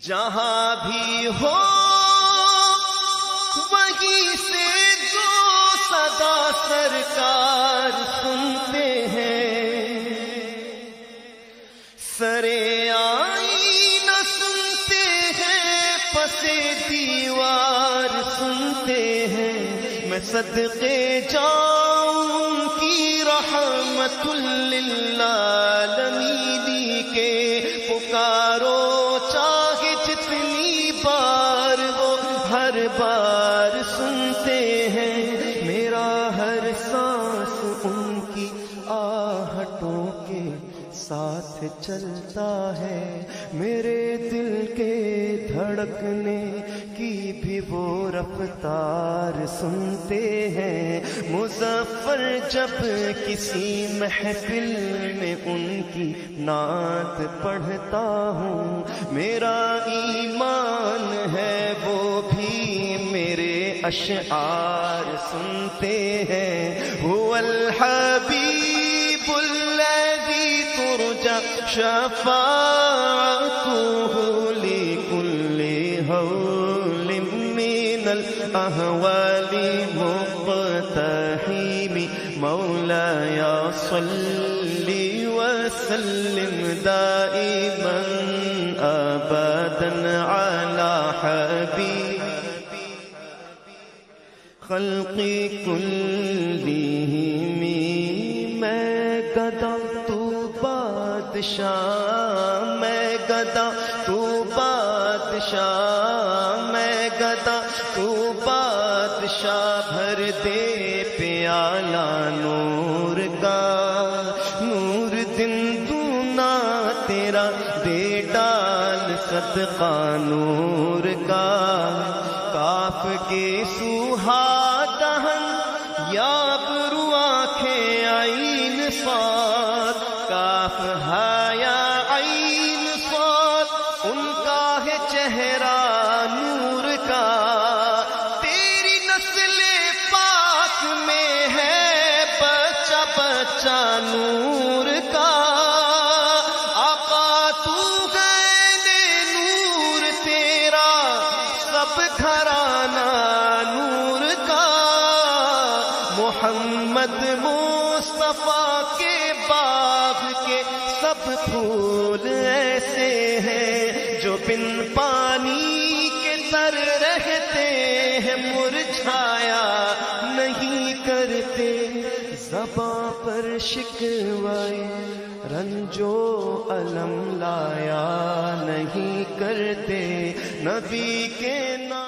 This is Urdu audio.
جہاں بھی ہو وہیں سے جو صدا سرکار سنتے ہیں، سرے آئینہ سنتے ہیں، پسے دیوار سنتے ہیں، میں صدقے جاؤں ان کی رحمت للعالمین کے، پکارو چاہے جتنی بار وہ ہر بار سنتے ہیں، میرا ہر سانس ان کی آہٹوں کے ساتھ چلتا ہے، میرے دل کے دھڑکنے کی بھی وہ رفتار سنتے ہیں، مظفر جب کسی محفل میں ان کی نعت پڑھتا ہوں، میرا ایمان ہے وہ بھی میرے اشعار سنتے ہیں، هو الحبیب الذی ترجى شفاعته لكل هول من الأهوال مقتحم، مولاي صل وسلم دائما أبدا على حبيب خلق كلهم، میں گدا تو بادشاہ، میں گدا تو بادشاہ، میں گدا تو بادشاہ، بھر دے پیالہ نور کا، نور دن دونا تیرا دے ڈال صدقہ نور کا، کاف کے سوہا دہن یاب رو آنکھیں عین صاد، کاف حیا عین صاد، ان کا ہے چہرہ نور کا، تیری نسل پاک میں ہے بچہ بچہ نور کا، آقا تو ہے نور تیرا سب گھرانہ نور کا، محمد مصطفیٰ کے باغ کے سب پھول ایسے ہیں جو بن پانی کے تر رہتے ہیں، مرجھایا نہیں کرتے، زباں پر شکوائے رنجو علم لایا نہیں کرتے، نبی کے نام